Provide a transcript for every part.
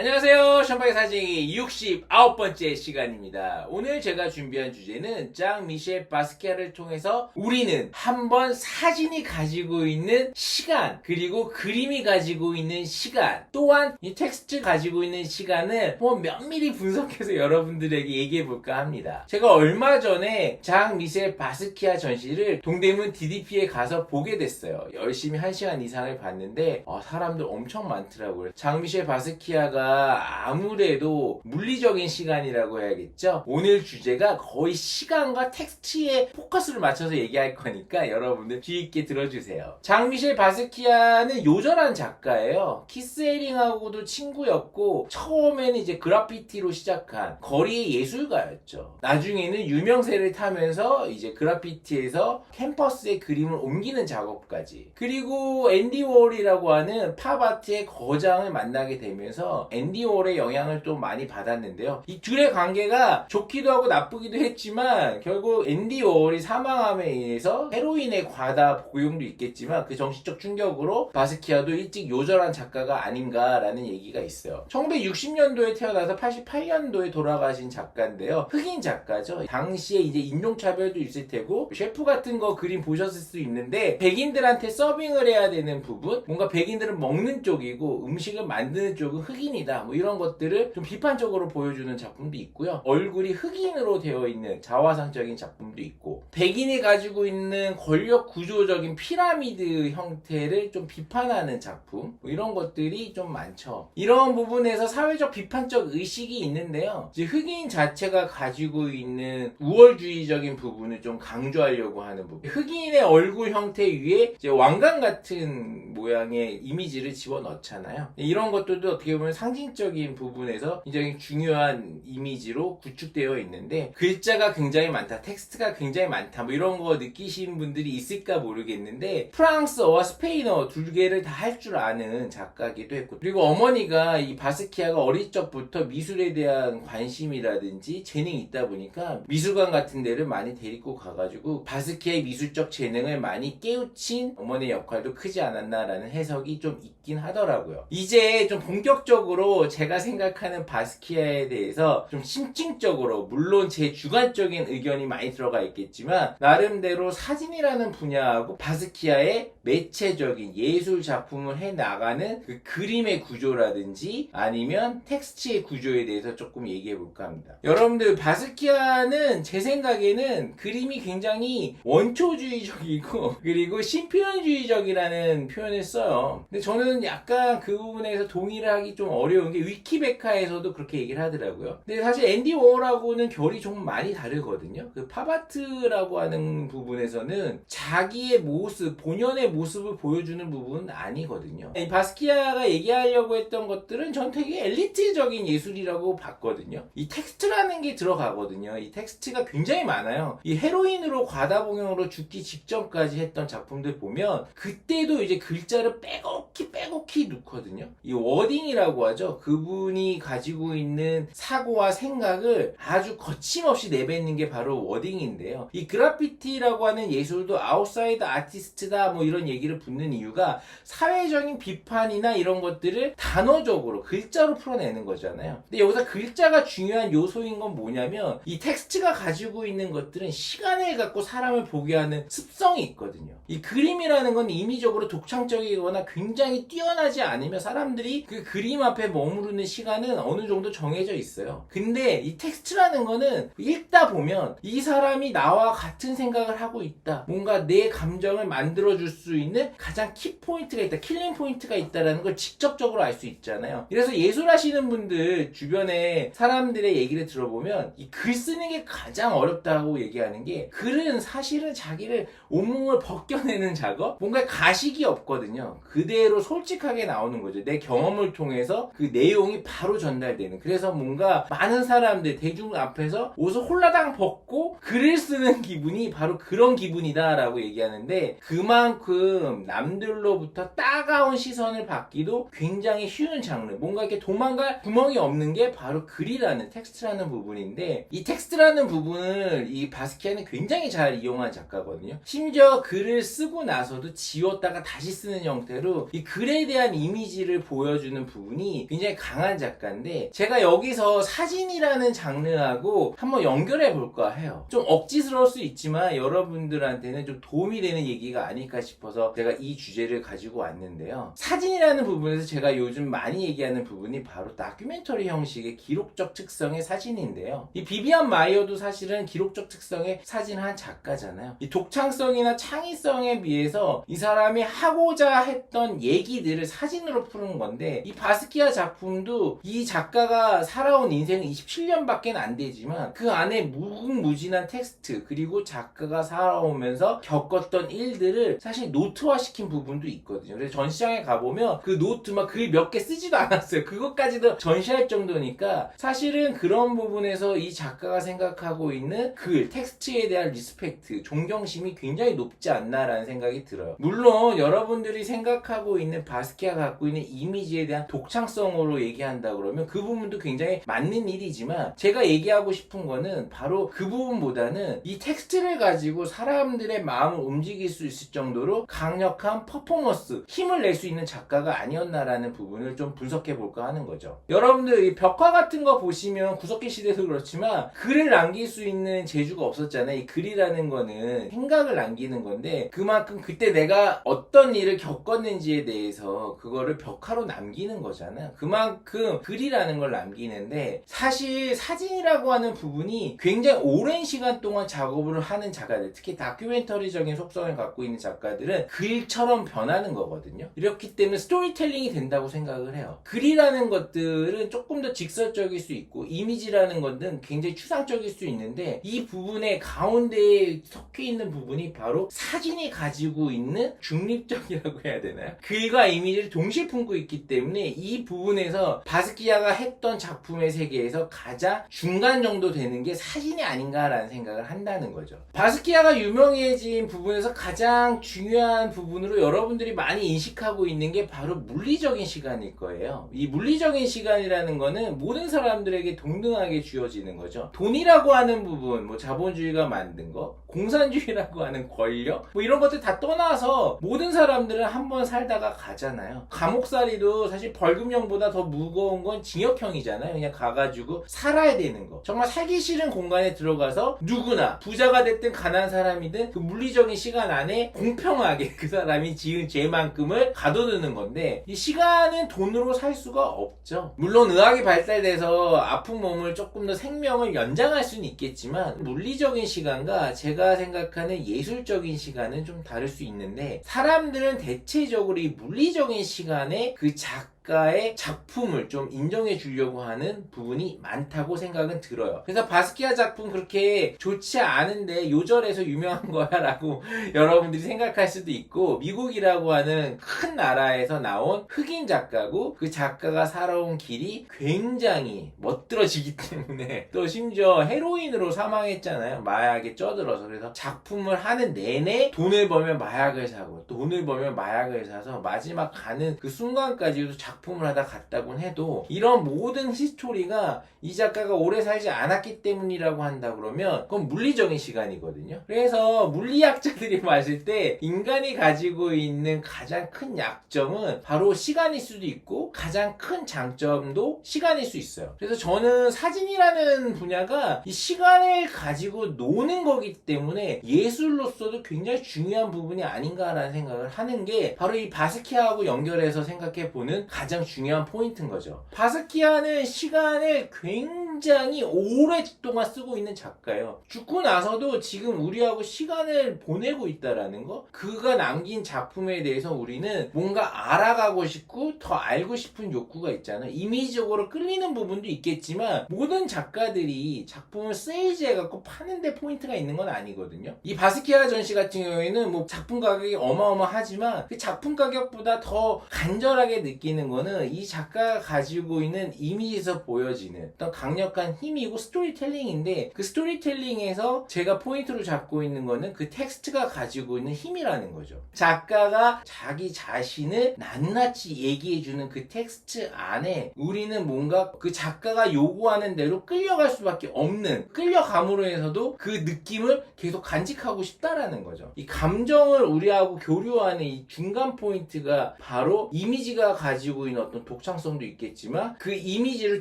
안녕하세요. 샴방의 사진이 69번째 시간입니다. 오늘 제가 준비한 주제는 장 미셸 바스키아를 통해서 우리는 한번 사진이 가지고 있는 시간, 그리고 그림이 가지고 있는 시간, 또한 이 텍스트 가지고 있는 시간을 면밀히 분석해서 여러분들에게 얘기해 볼까 합니다. 제가 얼마 전에 장 미셸 바스키아 전시를 동대문 DDP에 가서 보게 됐어요. 열심히 1시간 이상을 봤는데 사람들 엄청 많더라고요. 장 미셸 바스키아가 아무래도 물리적인 시간이라고 해야겠죠. 오늘 주제가 거의 시간과 텍스트에 포커스를 맞춰서 얘기할 거니까 여러분들 주의 있게 들어주세요. 장 미셸 바스키아는 요절한 작가예요. 키스 헤링하고도 친구였고 처음에는 이제 그래피티로 시작한 거리의 예술가였죠. 나중에는 유명세를 타면서 이제 그래피티에서 캠퍼스에 그림을 옮기는 작업까지, 그리고 앤디 워홀이라고 하는 팝아트의 거장을 만나게 되면서 앤디 워홀의 영향을 좀 많이 받았는데요. 이 둘의 관계가 좋기도 하고 나쁘기도 했지만 결국 앤디 워홀이 사망함에 의해서 헤로인의 과다 복용도 있겠지만 그 정신적 충격으로 바스키아도 일찍 요절한 작가가 아닌가라는 얘기가 있어요. 1960년도에 태어나서 88년도에 돌아가신 작가인데요. 흑인 작가죠. 당시에 이제 인종차별도 있을 테고 셰프 같은 거 그림 보셨을 수 있는데 백인들한테 서빙을 해야 되는 부분, 뭔가 백인들은 먹는 쪽이고 음식을 만드는 쪽은 흑인이다, 뭐 이런 것들을 좀 비판적으로 보여주는 작품도 있고요. 얼굴이 흑인으로 되어 있는 자화상적인 작품도 있고, 백인이 가지고 있는 권력 구조적인 피라미드 형태를 좀 비판하는 작품, 뭐 이런 것들이 좀 많죠. 이런 부분에서 사회적 비판적 의식이 있는데요. 이제 흑인 자체가 가지고 있는 우월주의적인 부분을 좀 강조하려고 하는 부분, 흑인의 얼굴 형태 위에 이제 왕관 같은 모양의 이미지를 집어넣잖아요. 이런 것들도 어떻게 보면 상징적인 부분에서 굉장히 중요한 이미지로 구축되어 있는데, 글자가 굉장히 많다, 텍스트가 굉장히 많다, 뭐 이런 거 느끼시는 분들이 있을까 모르겠는데 프랑스어와 스페인어 두 개를 다 할 줄 아는 작가기도 했고, 그리고 어머니가 이 바스키아가 어릴 적부터 미술에 대한 관심이라든지 재능이 있다 보니까 미술관 같은 데를 많이 데리고 가가지고 바스키아의 미술적 재능을 많이 깨우친 어머니의 역할도 크지 않았나라는 해석이 좀 있긴 하더라고요. 이제 좀 본격적으로 제가 생각하는 바스키아에 대해서 좀 심층적으로, 물론 제 주관적인 의견이 많이 들어가 있겠지만 나름대로 사진이라는 분야하고 바스키아의 매체적인 예술 작품을 해나가는 그 그림의 구조라든지 아니면 텍스트의 구조에 대해서 조금 얘기해 볼까 합니다. 여러분들, 바스키아는 제 생각에는 그림이 굉장히 원초주의적이고 그리고 신표현주의적이라는 표현을 써요. 근데 저는 약간 그 부분에서 동의를 하기 좀 어려운 게 위키베카에서도 그렇게 얘기를 하더라고요. 근데 사실 앤디 워홀하고는 결이 좀 많이 다르거든요. 그 팝아트라고 하는 부분에서는 자기의 모습, 본연의 모습을 보여주는 부분은 아니거든요. 이 바스키아가 얘기하려고 했던 것들은 전 되게 엘리트적인 예술이라고 봤거든요. 이 텍스트라는 게 들어가거든요. 이 텍스트가 굉장히 많아요. 이 헤로인으로 과다복용으로 죽기 직전까지 했던 작품들 보면 그때도 이제 글자를 빼곡히 넣거든요. 이 워딩이라고 하죠. 그분이 가지고 있는 사고와 생각을 아주 거침없이 내뱉는 게 바로 워딩인데요. 이 그래피티라고 하는 예술도 아웃사이드 아티스트다 뭐 이런 얘기를 붙는 이유가 사회적인 비판이나 이런 것들을 단어적으로 글자로 풀어내는 거잖아요. 근데 여기서 글자가 중요한 요소인 건 뭐냐면 이 텍스트가 가지고 있는 것들은 시간을 갖고 사람을 보게 하는 습성이 있거든요. 이 그림이라는 건 임의적으로 독창적이거나 굉장히 뛰어나지 않으면 사람들이 그 그림 앞에 머무르는 시간은 어느 정도 정해져 있어요. 근데 이 텍스트라는 거는 읽다 보면 이 사람이 나와 같은 생각을 하고 있다, 뭔가 내 감정을 만들어줄 수 있는 가장 키포인트가 있다, 킬링 포인트가 있다라는 걸 직접적으로 알 수 있잖아요. 그래서 예술하시는 분들 주변에 사람들의 얘기를 들어보면 이 글 쓰는 게 가장 어렵다고 얘기하는 게, 글은 사실은 자기를 온몸을 벗겨내는 작업, 뭔가 가식이 없거든요. 그대로 솔직하게 나오는 거죠. 내 경험을 통해서 그 내용이 바로 전달되는. 그래서 뭔가 많은 사람들, 대중 앞에서 옷을 홀라당 벗고 글을 쓰는 기분이 바로 그런 기분이다라고 얘기하는데, 그만큼 남들로부터 따가운 시선을 받기도 굉장히 쉬운 장르, 뭔가 이렇게 도망갈 구멍이 없는 게 바로 글이라는, 텍스트라는 부분인데, 이 텍스트라는 부분을 이 바스키아는 굉장히 잘 이용한 작가거든요. 심지어 글을 쓰고 나서도 지웠다가 다시 쓰는 형태로 이 글에 대한 이미지를 보여주는 부분이 굉장히 강한 작가인데 제가 여기서 사진이라는 장르하고 한번 연결해 볼까 해요. 좀 억지스러울 수 있지만 여러분들한테는 좀 도움이 되는 얘기가 아닐까 싶어서 제가 이 주제를 가지고 왔는데요. 사진이라는 부분에서 제가 요즘 많이 얘기하는 부분이 바로 다큐멘터리 형식의 기록적 특성의 사진인데요. 이 비비안 마이어도 사실은 기록적 특성의 사진을 한 작가잖아요. 이 독창성이나 창의성에 비해서 이 사람이 하고자 했던 얘기들을 사진으로 푸는 건데, 이 바스키아 작품도 이 작가가 살아온 인생은 27년밖에 안 되지만 그 안에 무궁무진한 텍스트, 그리고 작가가 살아오면서 겪었던 일들을 사실 노트화시킨 부분도 있거든요. 그래서 전시장에 가보면 그 노트 막 글 몇 개 쓰지도 않았어요. 그것까지도 전시할 정도니까 사실은 그런 부분에서 이 작가가 생각하고 있는 글, 텍스트에 대한 리스펙트, 존경심이 굉장히 높지 않나라는 생각이 들어요. 물론 여러분들이 생각하고 있는 바스키아가 갖고 있는 이미지에 대한 독창성으로 얘기한다 그러면 그 부분도 굉장히 맞는 일이지만, 제가 얘기하고 싶은 거는 바로 그 부분보다는 이 텍스트를 가지고 사람들의 마음을 움직일 수 있을 정도로 강력한 퍼포먼스, 힘을 낼 수 있는 작가가 아니었나라는 부분을 좀 분석해 볼까 하는 거죠. 여러분들 이 벽화 같은 거 보시면 구석기 시대도 그렇지만 글을 남길 수 있는 재주가 없었잖아요. 이 글이라는 거는 생각을 남기는 건데, 그만큼 그때 내가 어떤 일을 겪었는지에 대해서 그거를 벽화로 남기는 거잖아요. 그만큼 글이라는 걸 남기는데, 사실 사진이라고 하는 부분이 굉장히 오랜 시간 동안 작업을 하는 작가들, 특히 다큐멘터리적인 속성을 갖고 있는 작가들은 글처럼 변하는 거거든요. 이렇기 때문에 스토리텔링이 된다고 생각을 해요. 글이라는 것들은 조금 더 직설적일 수 있고, 이미지라는 것은 굉장히 추상적일 수 있는데, 이 부분의 가운데에 섞여 있는 부분이 바로 사진이 가지고 있는 중립적이라고 해야 되나요? 글과 이미지를 동시에 품고 있기 때문에 이 부분에서 바스키아가 했던 작품의 세계에서 가장 중간 정도 되는 게 사진이 아닌가라는 생각을 한다는 거죠. 바스키아가 유명해진 부분에서 가장 중요한 부분으로 여러분들이 많이 인식하고 있는 게 바로 물리적인 시간일 거예요. 이 물리적인 시간이라는 거는 모든 사람들에게 동등하게 주어지는 거죠. 돈이라고 하는 부분, 뭐 자본주의가 만든 거, 공산주의라고 하는 권력, 뭐 이런 것들 다 떠나서 모든 사람들은 한번 살다가 가잖아요. 감옥살이도 사실 벌금형보다 더 무거운 건 징역형이잖아요. 그냥 가가지고 살아야 되는 거. 정말 살기 싫은 공간에 들어가서 누구나 부자가 됐든 가난한 사람이든 그 물리적인 시간 안에 공평하게 그 사람이 지은 죄만큼을 가둬두는 건데, 이 시간은 돈으로 살 수가 없죠. 물론 의학이 발달돼서 아픈 몸을 조금 더 생명을 연장할 수는 있겠지만, 물리적인 시간과 제가 생각하는 예술적인 시간은 좀 다를 수 있는데, 사람들은 대체적으로 이 물리적인 시간에 그 작가의 작품을 좀 인정해 주려고 하는 부분이 많다고 생각은 들어요. 그래서 바스키아 작품 그렇게 좋지 않은데 요절해서 유명한 거야 라고 여러분들이 생각할 수도 있고, 미국이라고 하는 큰 나라에서 나온 흑인 작가고, 그 작가가 살아온 길이 굉장히 멋들어지기 때문에, 또 심지어 헤로인으로 사망했잖아요. 마약에 쪄들어서. 그래서 작품을 하는 내내 돈을 벌면 마약을 사고, 돈을 벌면 마약을 사서 마지막 가는 그 순간까지도 작품을 하다 갔다곤 해도, 이런 모든 히스토리가 이 작가가 오래 살지 않았기 때문이라고 한다 그러면 그건 물리적인 시간이거든요. 그래서 물리학자들이 봤을 때 인간이 가지고 있는 가장 큰 약점은 바로 시간일 수도 있고, 가장 큰 장점도 시간일 수 있어요. 그래서 저는 사진이라는 분야가 이 시간을 가지고 노는 거기 때문에 예술로서도 굉장히 중요한 부분이 아닌가라는 생각을 하는 게 바로 이 바스키아하고 연결해서 생각해보는 가장 중요한 포인트인 거죠. 바스키아는 시간을 굉장히 오랫동안 쓰고 있는 작가예요. 죽고 나서도 지금 우리하고 시간을 보내고 있다라는 거, 그가 남긴 작품에 대해서 우리는 뭔가 알아가고 싶고 더 알고 싶은 욕구가 있잖아요. 이미지적으로 끌리는 부분도 있겠지만 모든 작가들이 작품을 세일즈해갖고 파는데 포인트가 있는 건 아니거든요. 이 바스키아 전시 같은 경우에는 뭐 작품 가격이 어마어마하지만 그 작품 가격보다 더 간절하게 느끼는 거는 이 작가가 가지고 있는 이미지에서 보여지는 어떤 강력한 강력한 힘이고 스토리텔링인데, 그 스토리텔링에서 제가 포인트로 잡고 있는 거는 그 텍스트가 가지고 있는 힘이라는 거죠. 작가가 자기 자신을 낱낱이 얘기해주는 그 텍스트 안에 우리는 뭔가 그 작가가 요구하는 대로 끌려갈 수밖에 없는, 끌려감으로 해서도 그 느낌을 계속 간직하고 싶다라는 거죠. 이 감정을 우리하고 교류하는 이 중간 포인트가 바로 이미지가 가지고 있는 어떤 독창성도 있겠지만, 그 이미지를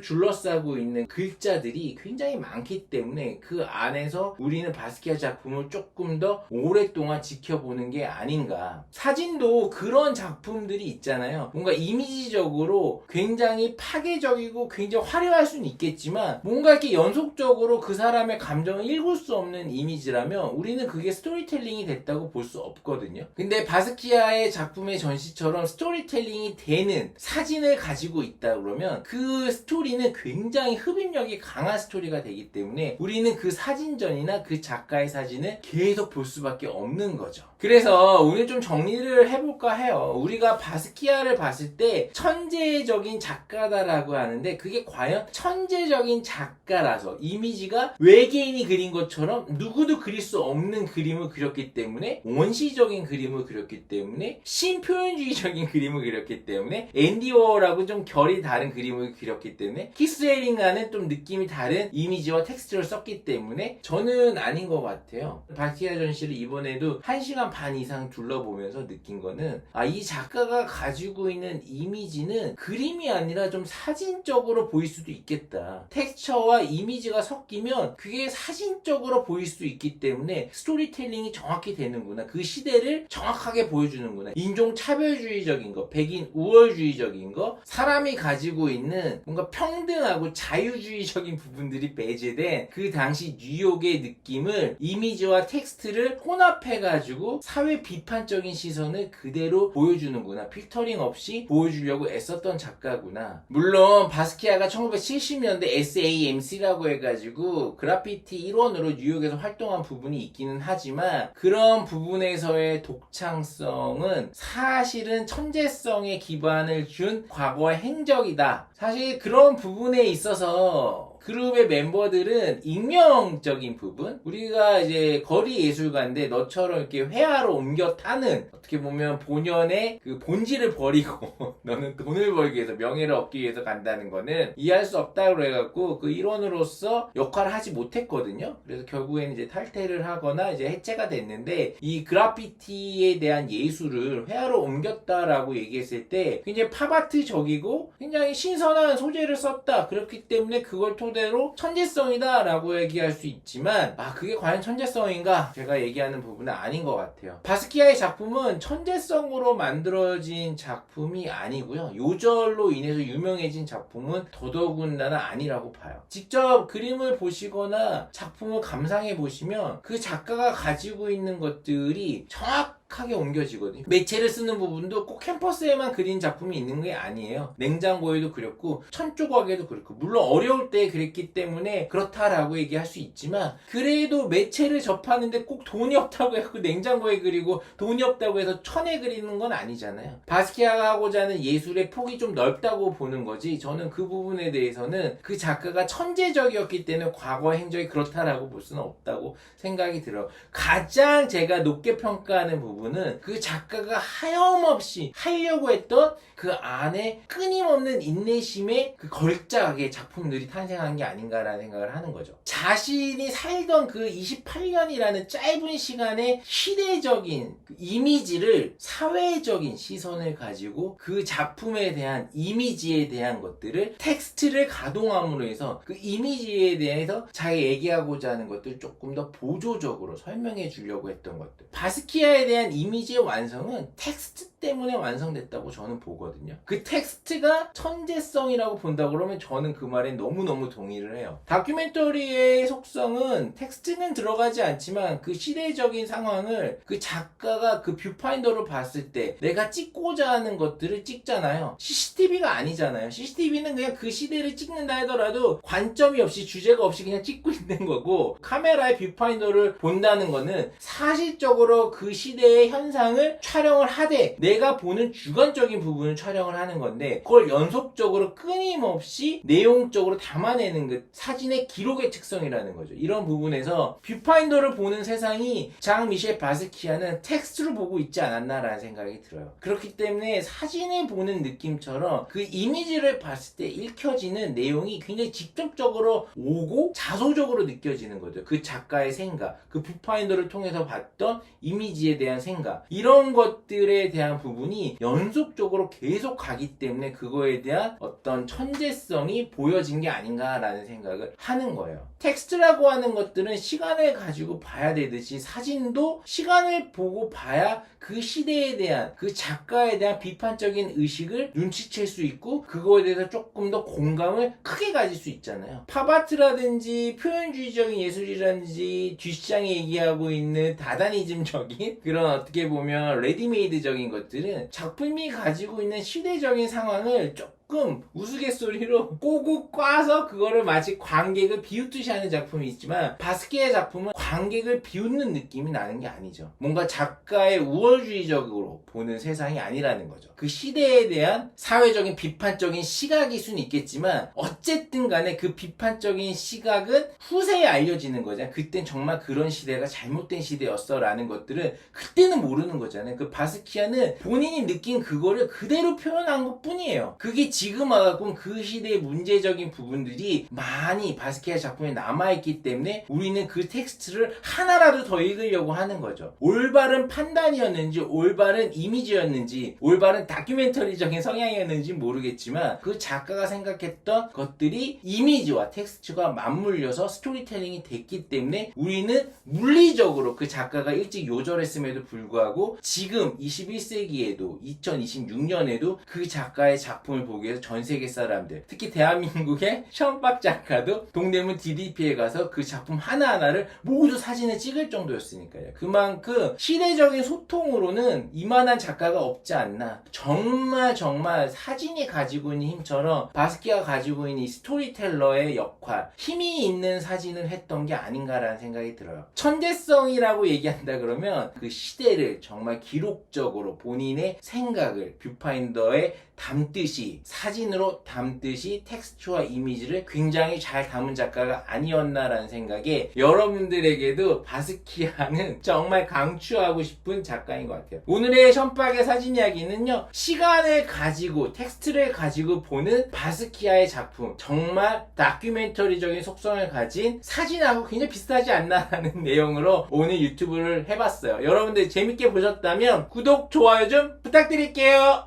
둘러싸고 있는 글자들이 굉장히 많기 때문에 그 안에서 우리는 바스키아 작품을 조금 더 오랫동안 지켜보는 게 아닌가. 사진도 그런 작품들이 있잖아요. 뭔가 이미지적으로 굉장히 파괴적이고 굉장히 화려할 수는 있겠지만, 뭔가 이렇게 연속적으로 그 사람의 감정을 읽을 수 없는 이미지라면 우리는 그게 스토리텔링이 됐다고 볼 수 없거든요. 근데 바스키아의 작품의 전시처럼 스토리텔링이 되는 사진을 가지고 있다 그러면 그 스토리는 굉장히 흡입력이 강한 스토리가 되기 때문에 우리는 그 사진전이나 그 작가의 사진을 계속 볼 수밖에 없는 거죠. 그래서 오늘 좀 정리를 해볼까 해요. 우리가 바스키아를 봤을 때 천재적인 작가다라고 하는데, 그게 과연 천재적인 작가라서 이미지가 외계인이 그린 것처럼 누구도 그릴 수 없는 그림을 그렸기 때문에, 원시적인 그림을 그렸기 때문에, 신표현주의적인 그림을 그렸기 때문에, 앤디 워홀하고 좀 결이 다른 그림을 그렸기 때문에, 키스 헤링과는 좀 느낌이 다른 이미지와 텍스트를 썼기 때문에 저는 아닌 것 같아요. 바스키아 전시를 이번에도 1시간 반 이상 둘러보면서 느낀 거는, 이 작가가 가지고 있는 이미지는 그림이 아니라 좀 사진적으로 보일 수도 있겠다. 텍스처와 이미지가 섞이면 그게 사진적으로 보일 수 있기 때문에 스토리텔링이 정확히 되는구나. 그 시대를 정확하게 보여주는구나. 인종차별주의적인 거, 백인 우월주의적인 거, 사람이 가지고 있는 뭔가 평등하고 자유주의적인 부분들이 배제된 그 당시 뉴욕의 느낌을 이미지와 텍스트를 혼합해가지고 사회 비판적인 시선을 그대로 보여주는구나. 필터링 없이 보여주려고 애썼던 작가구나. 물론 바스키아가 1970년대 SAMC라고 해가지고 그래피티 일원으로 뉴욕에서 활동한 부분이 있기는 하지만, 그런 부분에서의 독창성은 사실은 천재성에 기반을 준 과거의 행적이다. 사실 그런 부분에 있어서 그룹의 멤버들은 익명적인 부분, 우리가 이제 거리 예술가인데 너처럼 이렇게 회화로 옮겨 타는, 어떻게 보면 본연의 그 본질을 버리고 너는 돈을 벌기 위해서, 명예를 얻기 위해서 간다는 거는 이해할 수 없다고 해갖고 그 일원으로서 역할을 하지 못했거든요. 그래서 결국에는 이제 탈퇴를 하거나 이제 해체가 됐는데, 이 그래피티에 대한 예술을 회화로 옮겼다라고 얘기했을 때 굉장히 팝아트적이고 굉장히 신선한 소재를 썼다. 그렇기 때문에 그걸 토대로 천재성이다 라고 얘기할 수 있지만, 그게 과연 천재성인가? 제가 얘기하는 부분은 아닌 것 같아요. 바스키아의 작품은 천재성으로 만들어진 작품이 아니고요, 요절로 인해서 유명해진 작품은 더더군다나 아니라고 봐요. 직접 그림을 보시거나 작품을 감상해 보시면 그 작가가 가지고 있는 것들이 정확하게 옮겨지거든요. 매체를 쓰는 부분도 꼭 캠퍼스에만 그린 작품이 있는 게 아니에요. 냉장고에도 그렸고 천조각에도 그렇고, 물론 어려울 때 그랬기 때문에 그렇다라고 얘기할 수 있지만, 그래도 매체를 접하는데 꼭 돈이 없다고 해서 냉장고에 그리고 돈이 없다고 해서 천에 그리는 건 아니잖아요. 바스키아가 하고자 하는 예술의 폭이 좀 넓다고 보는 거지, 저는 그 부분에 대해서는 그 작가가 천재적이었기 때문에 과거 행적이 그렇다라고 볼 수는 없다고 생각이 들어요. 가장 제가 높게 평가하는 부분은 그 작가가 하염없이 하려고 했던 그 안에 끊임없는 인내심의 그 걸작의 작품들이 탄생한 게 아닌가라는 생각을 하는 거죠. 자신이 살던 그 28년이라는 짧은 시간에 시대적인 그 이미지를, 사회적인 시선을 가지고 그 작품에 대한 이미지에 대한 것들을 텍스트를 가동함으로 해서 그 이미지에 대해서 자기 얘기하고자 하는 것들 조금 더 보조적으로 설명해 주려고 했던 것들. 바스키아에 대한 이미지의 완성은 텍스트 때문에 완성됐다고 저는 보거든요. 그 텍스트가 천재성이라고 본다 그러면 저는 그 말에 너무너무 동의를 해요. 다큐멘터리의 속성은 텍스트는 들어가지 않지만 그 시대적인 상황을 그 작가가 그 뷰파인더로 봤을 때 내가 찍고자 하는 것들을 찍잖아요. CCTV가 아니잖아요. CCTV는 그냥 그 시대를 찍는다 하더라도 관점이 없이, 주제가 없이 그냥 찍고 있는 거고, 카메라의 뷰파인더를 본다는 거는 사실적으로 그 시대의 현상을 촬영을 하되 내가 보는 주관적인 부분을 촬영을 하는 건데 그걸 연속적으로 끊임없이 내용적으로 담아내는 그 사진의 기록의 특성이라는 거죠. 이런 부분에서 뷰파인더를 보는 세상이 장 미셸 바스키아는 텍스트를 보고 있지 않았나라는 생각이 들어요. 그렇기 때문에 사진을 보는 느낌처럼 그 이미지를 봤을 때 읽혀지는 내용이 굉장히 직접적으로 오고 자소적으로 느껴지는 거죠. 그 작가의 생각, 그 뷰파인더를 통해서 봤던 이미지에 대한 생각, 이런 것들에 대한 부분이 연속적으로 계속 가기 때문에 그거에 대한 어떤 천재성이 보여진 게 아닌가라는 생각을 하는 거예요. 텍스트라고 하는 것들은 시간을 가지고 봐야 되듯이 사진도 시간을 보고 봐야 그 시대에 대한, 그 작가에 대한 비판적인 의식을 눈치챌 수 있고 그거에 대해서 조금 더 공감을 크게 가질 수 있잖아요. 팝아트라든지 표현주의적인 예술이라든지 뒷시장에 얘기하고 있는 다다니즘적인 그런 어떻게 보면 레디메이드적인 것들은 작품이 가지고 있는 시대적인 상황을 조금 우스갯소리로 꼬고 꽈서 그거를 마치 관객을 비웃듯이 하는 작품이 있지만 바스키아의 작품은 관객을 비웃는 느낌이 나는 게 아니죠. 뭔가 작가의 우월주의적으로 보는 세상이 아니라는 거죠. 그 시대에 대한 사회적인 비판적인 시각일 수는 있겠지만 어쨌든 간에 그 비판적인 시각은 후세에 알려지는 거잖아요. 그땐 정말 그런 시대가 잘못된 시대였어 라는 것들은 그때는 모르는 거잖아요. 그 바스키아는 본인이 느낀 그거를 그대로 표현한 것 뿐이에요. 그게 지금 와갖고 그 시대의 문제적인 부분들이 많이 바스키아 작품에 남아있기 때문에 우리는 그 텍스트를 하나라도 더 읽으려고 하는 거죠. 올바른 판단이었는지 올바른 이미지였는지 올바른 다큐멘터리적인 성향이었는지 모르겠지만 그 작가가 생각했던 것들이 이미지와 텍스트가 맞물려서 스토리텔링이 됐기 때문에 우리는 물리적으로 그 작가가 일찍 요절했음에도 불구하고 지금 21세기에도 2026년에도 그 작가의 작품을 보기 위해서 전 세계 사람들, 특히 대한민국의 션박 작가도 동대문 DDP에 가서 그 작품 하나하나를 모두 사진을 찍을 정도였으니까요. 그만큼 시대적인 소통으로는 이만한 작가가 없지 않나. 정말 사진이 가지고 있는 힘처럼 바스키아가 가지고 있는 이 스토리텔러의 역할, 힘이 있는 사진을 했던 게 아닌가라는 생각이 들어요. 천재성이라고 얘기한다 그러면 그 시대를 정말 기록적으로 본인의 생각을 뷰파인더에 담듯이 사진으로 담듯이 텍스트와 이미지를 굉장히 잘 담은 작가가 아니었나라는 생각에 여러분들에게도 바스키아는 정말 강추하고 싶은 작가인 것 같아요. 오늘의 션박의 사진 이야기는요, 시간을 가지고 텍스트를 가지고 보는 바스키아의 작품, 정말 다큐멘터리적인 속성을 가진 사진하고 굉장히 비슷하지 않나라는 내용으로 오늘 유튜브를 해봤어요. 여러분들 재밌게 보셨다면 구독, 좋아요 좀 부탁드릴게요.